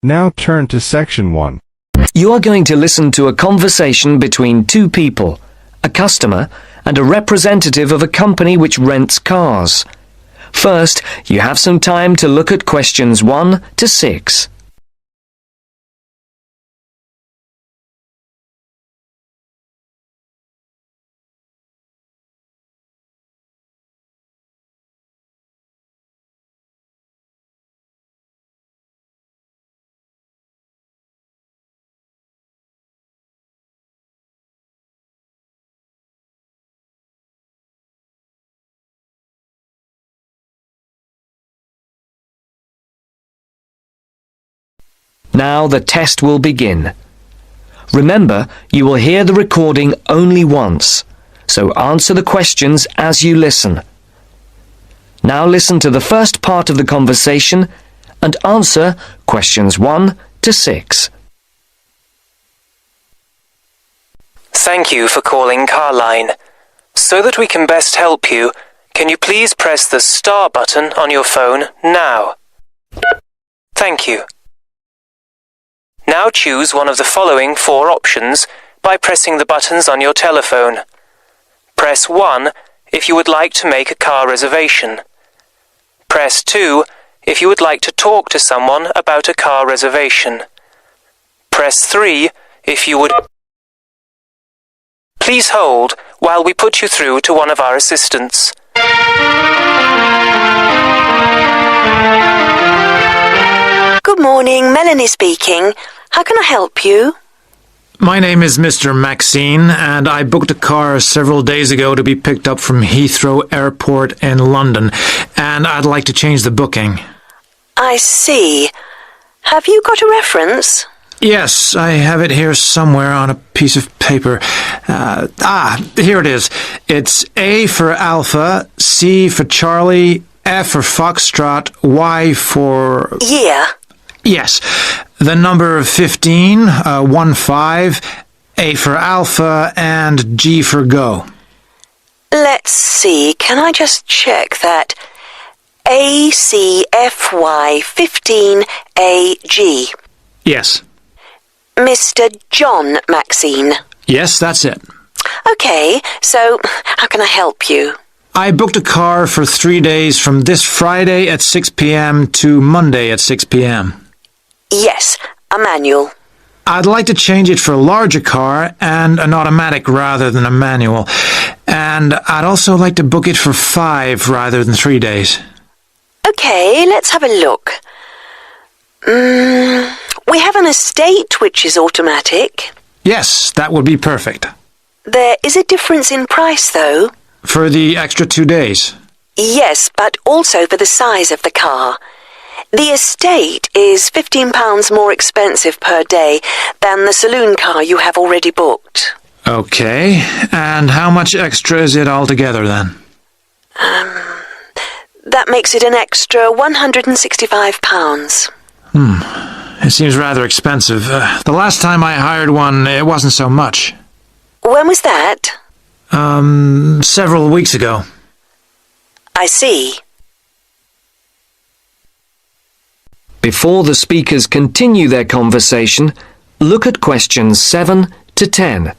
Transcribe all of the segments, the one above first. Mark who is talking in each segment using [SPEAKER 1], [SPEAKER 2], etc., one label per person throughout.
[SPEAKER 1] Now turn to section 1.
[SPEAKER 2] You are going to listen to a conversation between two people, a customer and a representative of a company which rents cars. First, you have some time to look at questions 1 to 6. Now the test will begin. Remember, you will hear the recording only once, so answer the questions as you listen. Now listen to the first part of the conversation and answer questions 1 to 6.
[SPEAKER 3] Thank you for calling Carline. So that we can best help you, can you please press the star button on your phone now? Thank you. Now choose one of the following 4 options by pressing the buttons on your telephone. Press 1 if you would like to make a car reservation. Press 2 if you would like to talk to someone about a car reservation. Press 3 if you would... Please hold while we put you through to one of our assistants.
[SPEAKER 4] Good morning, Melanie speaking. How can I help you?
[SPEAKER 5] My name is Mr. Maxine, and I booked a car several days ago to be picked up from Heathrow Airport in London, and I'd like to change the booking.
[SPEAKER 4] I see. Have you got a reference?
[SPEAKER 5] Yes, I have it here somewhere on a piece of paper. Here it is. It's A for Alpha, C for Charlie, F for Foxtrot, Y for...
[SPEAKER 4] Yeah.
[SPEAKER 5] Yes, the number 15, 15, A for Alpha, and G for Go.
[SPEAKER 4] Let's see, can I just check that? ACFY15AG.
[SPEAKER 5] Yes.
[SPEAKER 4] Mr. John Maxine.
[SPEAKER 5] Yes, that's it.
[SPEAKER 4] Okay, so how can I help you?
[SPEAKER 5] I booked a car for 3 days from this Friday at 6 p.m. to Monday at 6 p.m.
[SPEAKER 4] Yes, a manual.
[SPEAKER 5] I'd like to change it for a larger car and an automatic rather than a manual. And I'd also like to book it for 5 rather than 3 days.
[SPEAKER 4] Okay, let's have a look. We have an estate which is automatic.
[SPEAKER 5] Yes, that would be perfect.
[SPEAKER 4] There is a difference in price, though.
[SPEAKER 5] For the extra 2 days?
[SPEAKER 4] Yes, but also for the size of the car. The estate is £15 more expensive per day than the saloon car you have already booked.
[SPEAKER 5] Okay, and how much extra is it altogether then?
[SPEAKER 4] That makes it an extra £165.
[SPEAKER 5] It seems rather expensive. The last time I hired one, it wasn't so much.
[SPEAKER 4] When was that?
[SPEAKER 5] Several weeks ago.
[SPEAKER 4] I see.
[SPEAKER 2] Before the speakers continue their conversation, look at questions 7 to 10.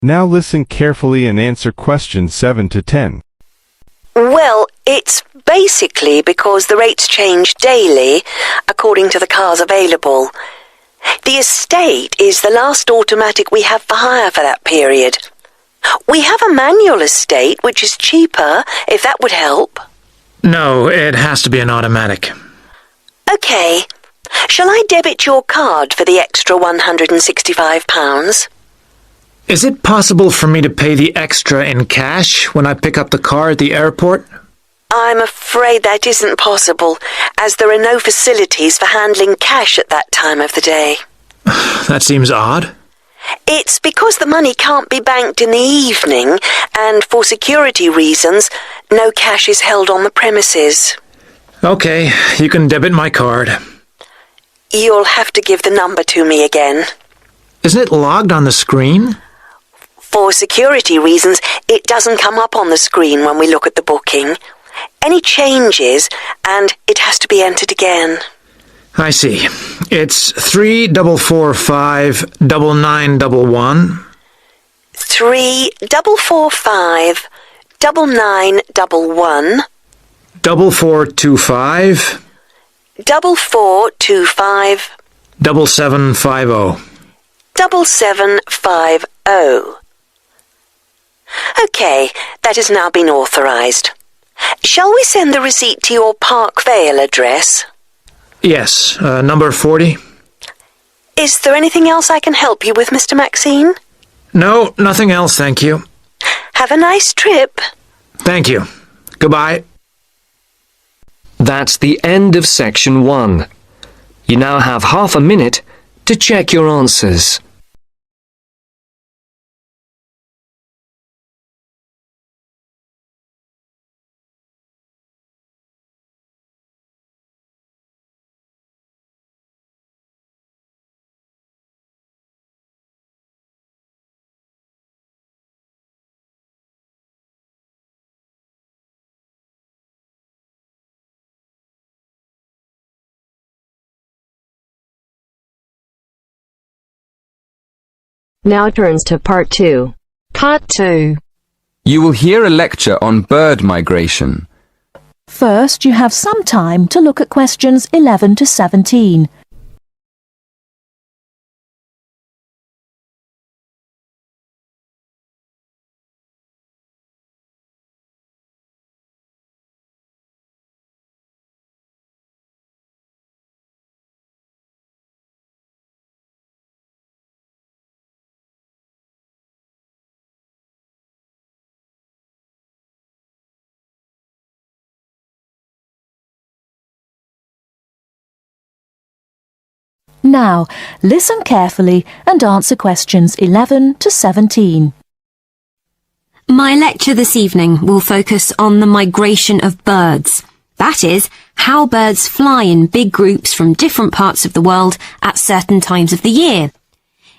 [SPEAKER 1] Now listen carefully and answer questions 7 to 10.
[SPEAKER 4] Well, it's basically because the rates change daily according to the cars available. The estate is the last automatic we have for hire for that period. We have a manual estate which is cheaper, if that would help.
[SPEAKER 5] No, it has to be an automatic.
[SPEAKER 4] Okay. Shall I debit your card for the extra £165?
[SPEAKER 5] Is it possible for me to pay the extra in cash when I pick up the car at the airport?
[SPEAKER 4] I'm afraid that isn't possible, as there are no facilities for handling cash at that time of the day.
[SPEAKER 5] That seems odd.
[SPEAKER 4] It's because the money can't be banked in the evening, and for security reasons, no cash is held on the premises.
[SPEAKER 5] Okay, you can debit my card.
[SPEAKER 4] You'll have to give the number to me again.
[SPEAKER 5] Isn't it logged on the screen?
[SPEAKER 4] For security reasons, it doesn't come up on the screen when we look at the booking. Any changes, and it has to be entered again.
[SPEAKER 5] I see. It's 34459911.
[SPEAKER 4] 3445 9911
[SPEAKER 5] 4425
[SPEAKER 4] 4425
[SPEAKER 5] 7750.
[SPEAKER 4] 7750. OK, that has now been authorised. Shall we send the receipt to your Park Vale address?
[SPEAKER 5] Yes, number 40.
[SPEAKER 4] Is there anything else I can help you with, Mr. Maxine?
[SPEAKER 5] No, nothing else, thank you.
[SPEAKER 4] Have a nice trip.
[SPEAKER 5] Thank you. Goodbye.
[SPEAKER 2] That's the end of section 1. You now have half a minute to check your answers.
[SPEAKER 6] Now turns to Part 2. Part 2.
[SPEAKER 7] You will hear a lecture on bird migration.
[SPEAKER 8] First, you have some time to look at questions 11 to 17. Now, listen carefully and answer questions 11 to 17.
[SPEAKER 9] My lecture this evening will focus on the migration of birds. That is, how birds fly in big groups from different parts of the world at certain times of the year.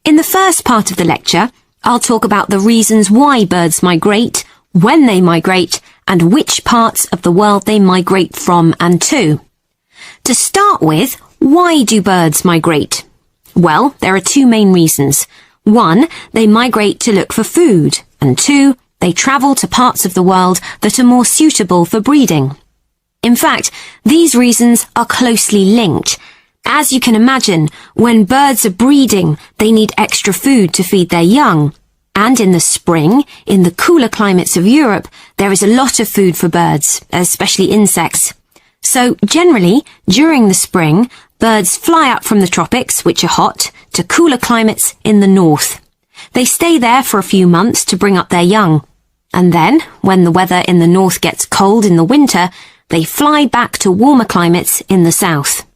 [SPEAKER 9] In the first part of the lecture, I'll talk about the reasons why birds migrate, when they migrate, and which parts of the world they migrate from and to. To start with, why do birds migrate? Well, there are two main reasons. 1, they migrate to look for food, and 2, they travel to parts of the world that are more suitable for breeding. In fact, these reasons are closely linked. As you can imagine, when birds are breeding, they need extra food to feed their young. And in the spring, in the cooler climates of Europe, there is a lot of food for birds, especially insects. So, generally, during the spring, birds fly up from the tropics, which are hot, to cooler climates in the north. They stay there for a few months to bring up their young. And then, when the weather in the north gets cold in the winter, they fly back to warmer climates in the south.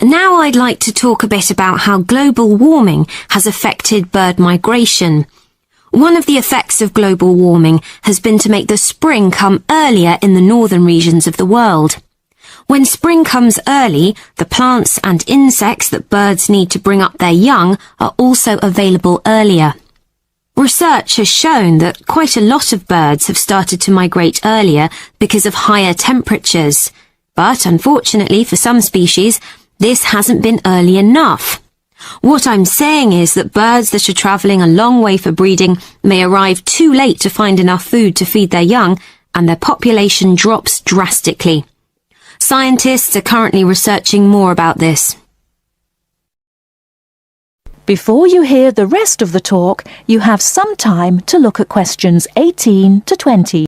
[SPEAKER 9] Now I'd like to talk a bit about how global warming has affected bird migration. One of the effects of global warming has been to make the spring come earlier in the northern regions of the world. When spring comes early, the plants and insects that birds need to bring up their young are also available earlier. Research has shown that quite a lot of birds have started to migrate earlier because of higher temperatures. But unfortunately for some species, this hasn't been early enough. What I'm saying is that birds that are travelling a long way for breeding may arrive too late to find enough food to feed their young, and their population drops drastically. Scientists are currently researching more about this.
[SPEAKER 8] Before you hear the rest of the talk, you have some time to look at questions 18 to 20.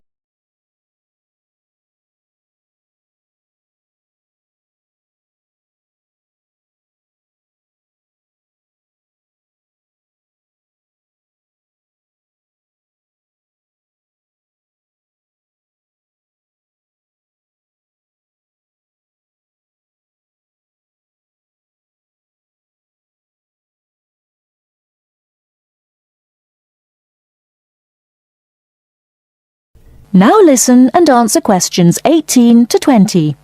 [SPEAKER 8] Now listen and answer questions 18 to 20.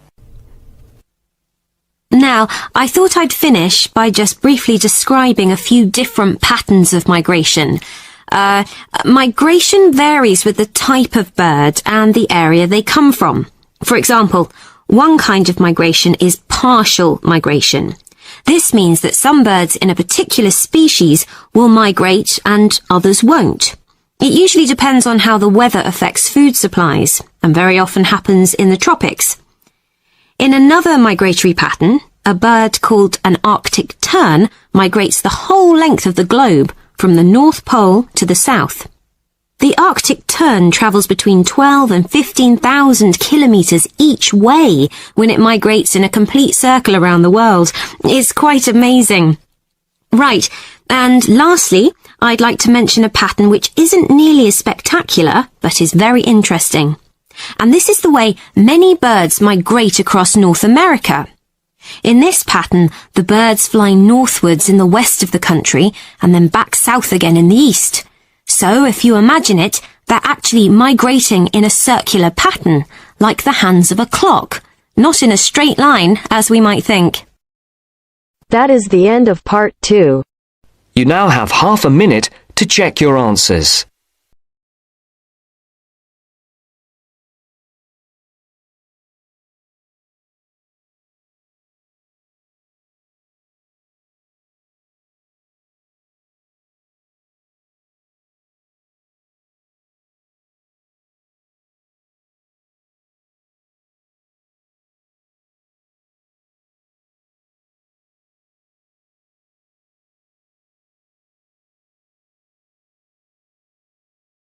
[SPEAKER 9] Now, I thought I'd finish by just briefly describing a few different patterns of migration. Migration varies with the type of bird and the area they come from. For example, one kind of migration is partial migration. This means that some birds in a particular species will migrate and others won't. It usually depends on how the weather affects food supplies, and very often happens in the tropics. In another migratory pattern, a bird called an Arctic tern migrates the whole length of the globe, from the North Pole to the South. The Arctic tern travels between 12 and 15,000 kilometres each way when it migrates in a complete circle around the world. It's quite amazing. Right, and lastly, I'd like to mention a pattern which isn't nearly as spectacular, but is very interesting. And this is the way many birds migrate across North America. In this pattern, the birds fly northwards in the west of the country and then back south again in the east. So, if you imagine it, they're actually migrating in a circular pattern, like the hands of a clock, not in a straight line, as we might think.
[SPEAKER 6] That is the end of part 2.
[SPEAKER 2] You now have half a minute to check your answers.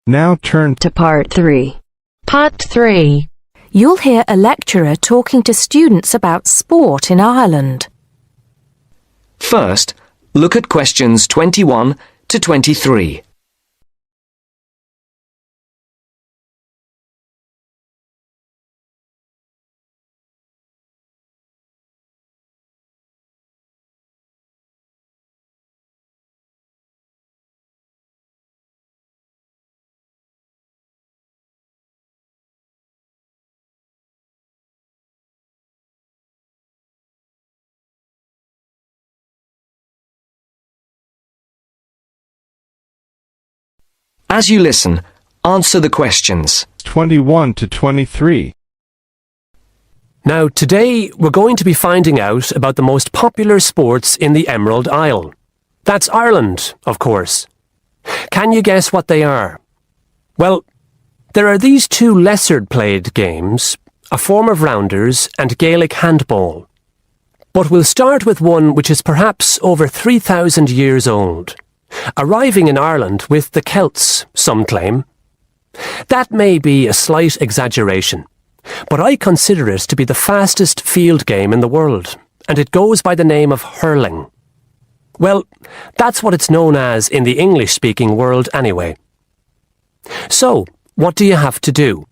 [SPEAKER 1] Now turn
[SPEAKER 6] To part 3.
[SPEAKER 8] Part 3. You'll hear a lecturer talking to students about sport in Ireland.
[SPEAKER 2] First, look at questions 21 to 23. As you listen, answer the questions.
[SPEAKER 1] 21 to 23.
[SPEAKER 10] Now, today we're going to be finding out about the most popular sports in the Emerald Isle. That's Ireland, of course. Can you guess what they are? Well, there are these two lesser-played games, a form of rounders and Gaelic handball. But we'll start with one which is perhaps over 3,000 years old, arriving in Ireland with the Celts, some claim. That may be a slight exaggeration, but I consider it to be the fastest field game in the world, and it goes by the name of hurling. Well, that's what it's known as in the English-speaking world anyway. So, what do you have to do?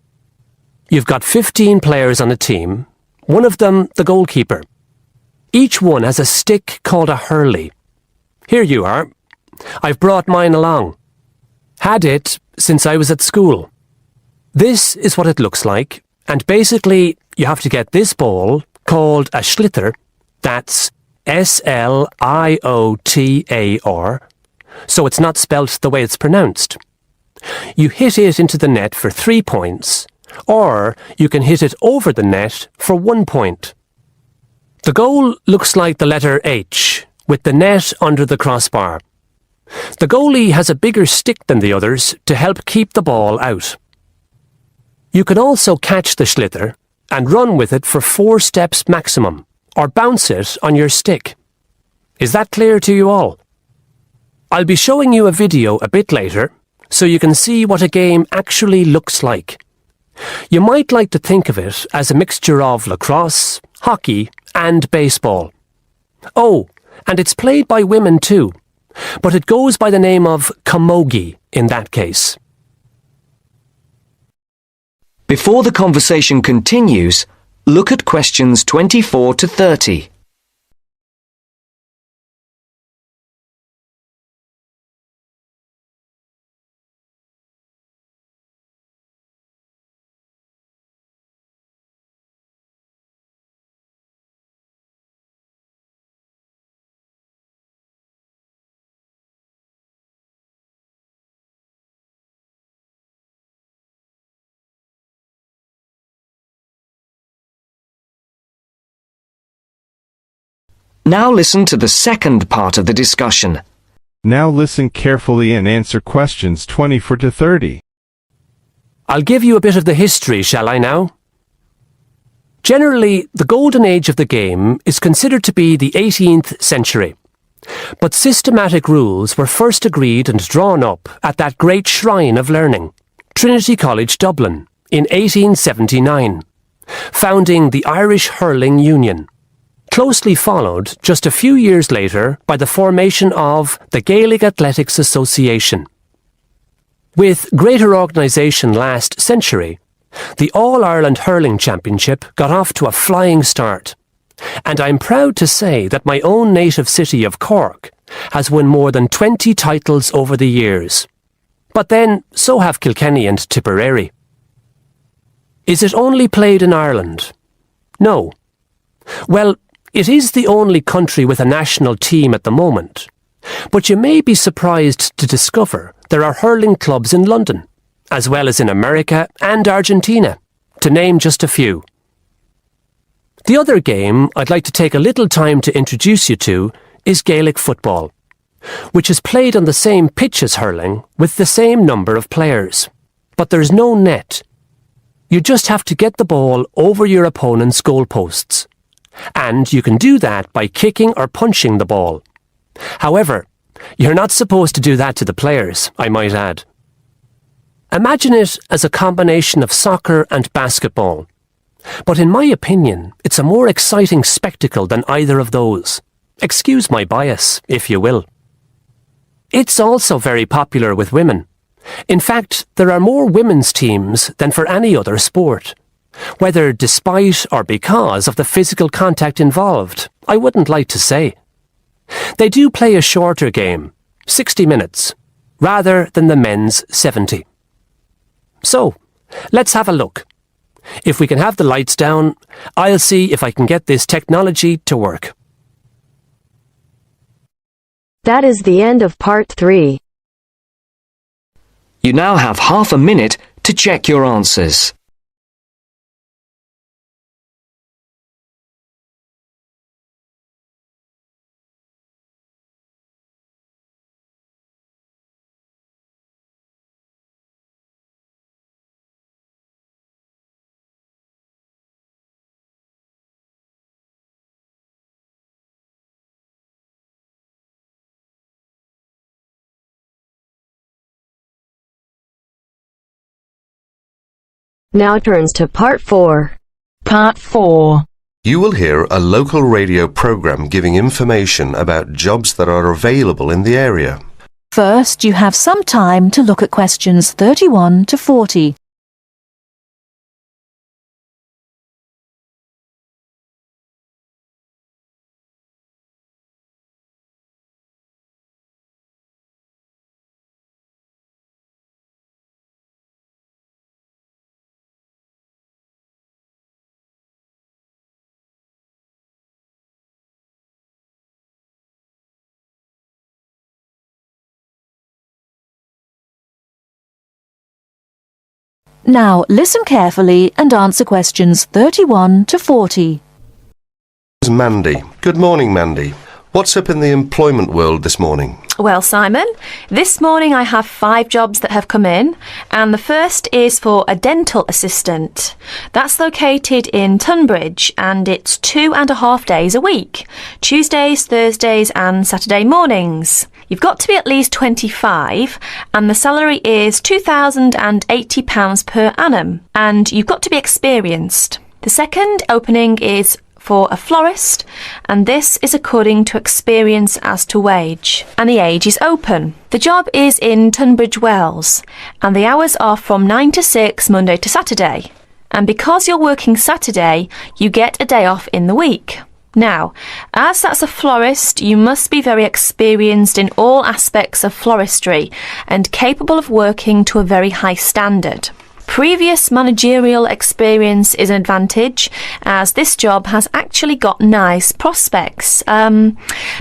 [SPEAKER 10] You've got 15 players on a team, one of them the goalkeeper. Each one has a stick called a hurley. Here you are. I've brought mine along. Had it since I was at school. This is what it looks like, and basically you have to get this ball, called a sliotar, that's S-L-I-O-T-A-R, so it's not spelt the way it's pronounced. You hit it into the net for 3 points, or you can hit it over the net for 1 point. The goal looks like the letter H, with the net under the crossbar. The goalie has a bigger stick than the others to help keep the ball out. You can also catch the sliotar and run with it for 4 steps maximum, or bounce it on your stick. Is that clear to you all? I'll be showing you a video a bit later, so you can see what a game actually looks like. You might like to think of it as a mixture of lacrosse, hockey, and baseball. Oh, and it's played by women too, but it goes by the name of camogie in that case.
[SPEAKER 2] Before the conversation continues, look at questions 24 to 30. Now listen to the second part of the discussion.
[SPEAKER 1] Now listen carefully and answer questions 24 to 30.
[SPEAKER 10] I'll give you a bit of the history, shall I now? Generally, the golden age of the game is considered to be the 18th century. But systematic rules were first agreed and drawn up at that great shrine of learning, Trinity College Dublin, in 1879, founding the Irish Hurling Union, closely followed just a few years later by the formation of the Gaelic Athletics Association. With greater organisation last century, the All-Ireland Hurling Championship got off to a flying start, and I'm proud to say that my own native city of Cork has won more than 20 titles over the years. But then, so have Kilkenny and Tipperary. Is it only played in Ireland? No. Well, it is the only country with a national team at the moment, but you may be surprised to discover there are hurling clubs in London, as well as in America and Argentina, to name just a few. The other game I'd like to take a little time to introduce you to is Gaelic football, which is played on the same pitch as hurling with the same number of players, but there's no net. You just have to get the ball over your opponent's goalposts. And you can do that by kicking or punching the ball. However, you're not supposed to do that to the players, I might add. Imagine it as a combination of soccer and basketball. But in my opinion, it's a more exciting spectacle than either of those. Excuse my bias, if you will. It's also very popular with women. In fact, there are more women's teams than for any other sport. Whether despite or because of the physical contact involved, I wouldn't like to say. They do play a shorter game, 60 minutes, rather than the men's 70. So, let's have a look. If we can have the lights down, I'll see if I can get this technology to work.
[SPEAKER 6] That is the end of part 3.
[SPEAKER 2] You now have half a minute to check your answers.
[SPEAKER 6] Now turns to part 4.
[SPEAKER 8] Part 4.
[SPEAKER 11] You will hear a local radio program giving information about jobs that are available in the area.
[SPEAKER 8] First, you have some time to look at questions 31 to 40. Now, listen carefully and answer questions 31 to 40.
[SPEAKER 11] Mandy. Good morning, Mandy. What's up in the employment world this morning?
[SPEAKER 12] Well, Simon, this morning I have 5 jobs that have come in, and the first is for a dental assistant. That's located in Tunbridge, and it's 2.5 days a week, Tuesdays, Thursdays and Saturday mornings. You've got to be at least 25, and the salary is £2,080 per annum, and you've got to be experienced. The second opening is for a florist, and this is according to experience as to wage, and the age is open. The job is in Tunbridge Wells, and the hours are from 9 to 6 Monday to Saturday, and because you're working Saturday, you get a day off in the week. Now, as that's a florist, you must be very experienced in all aspects of floristry and capable of working to a very high standard. Previous managerial experience is an advantage, as this job has actually got nice prospects,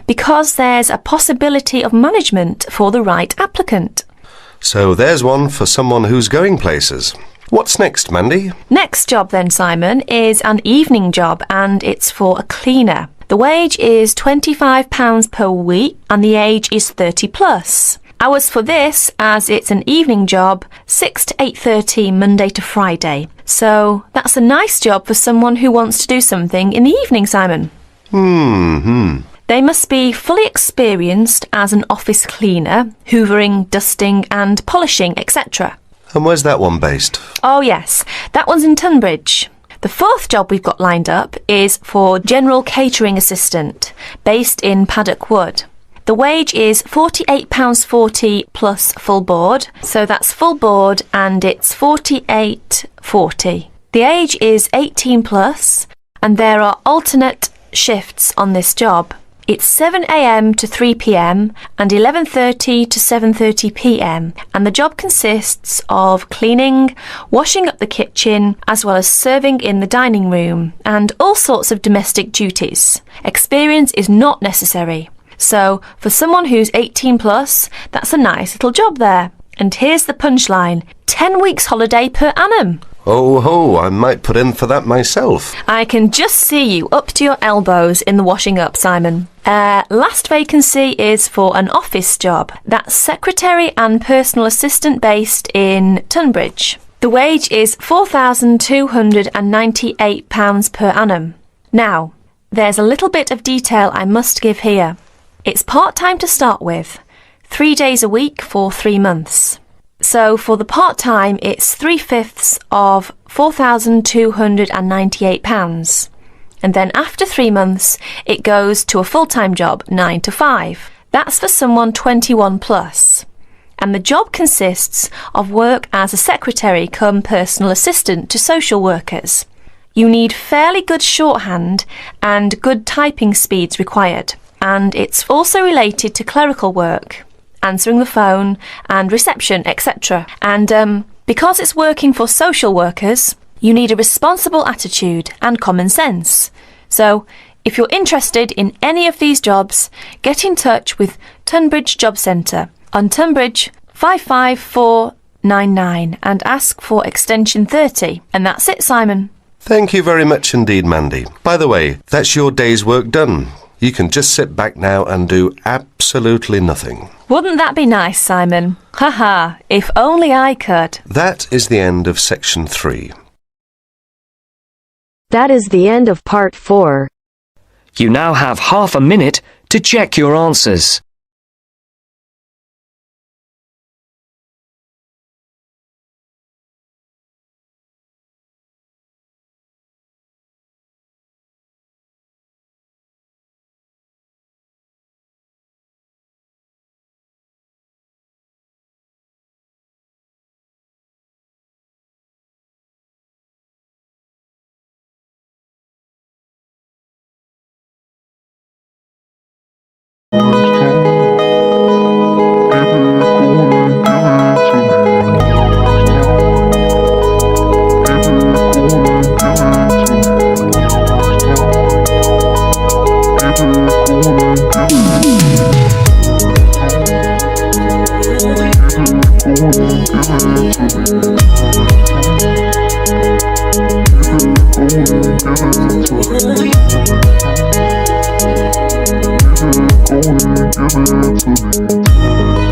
[SPEAKER 12] because there's a possibility of management for the right applicant.
[SPEAKER 11] So there's one for someone who's going places. What's next, Mandy?
[SPEAKER 12] Next job then, Simon, is an evening job, and it's for a cleaner. The wage is £25 per week and the age is 30 plus. Hours for this, as it's an evening job, 6 to 8:30 Monday to Friday. So that's a nice job for someone who wants to do something in the evening, Simon. They must be fully experienced as an office cleaner, hoovering, dusting and polishing, etc.
[SPEAKER 11] And where's that one based?
[SPEAKER 12] Oh yes, that one's in Tunbridge. The fourth job we've got lined up is for General Catering Assistant, based in Paddock Wood. The wage is £48.40 plus full board, so that's full board and it's £48.40. The age is 18 plus and there are alternate shifts on this job. It's 7 a.m. to 3 p.m. and 11:30 to 7:30 p.m. and the job consists of cleaning, washing up the kitchen, as well as serving in the dining room and all sorts of domestic duties. Experience is not necessary. So, for someone who's 18 plus, that's a nice little job there. And here's the punchline: 10 weeks holiday per annum.
[SPEAKER 11] Oh ho, I might put in for that myself.
[SPEAKER 12] I can just see you up to your elbows in the washing up, Simon. Last vacancy is for an office job. That's secretary and personal assistant based in Tunbridge. The wage is £4,298 per annum. Now, there's a little bit of detail I must give here. It's part-time to start with, 3 days a week for 3 months. So for the part-time, it's 3/5 of £4,298. And then after 3 months, it goes to a full-time job, 9 to 5. That's for someone 21 plus. And the job consists of work as a secretary cum personal assistant to social workers. You need fairly good shorthand and good typing speeds required. And it's also related to clerical work, answering the phone and reception, etc. And because it's working for social workers, you need a responsible attitude and common sense. So, if you're interested in any of these jobs, get in touch with Tunbridge Job Centre on Tunbridge 55499 and ask for extension 30. And that's it, Simon.
[SPEAKER 11] Thank you very much indeed, Mandy. By the way, that's your day's work done. You can just sit back now and do absolutely nothing.
[SPEAKER 12] Wouldn't that be nice, Simon? Haha, if only I could.
[SPEAKER 11] That is the end of section 3.
[SPEAKER 6] That is the end of part 4.
[SPEAKER 2] You now have half a minute to check your answers.
[SPEAKER 13] Give it to me.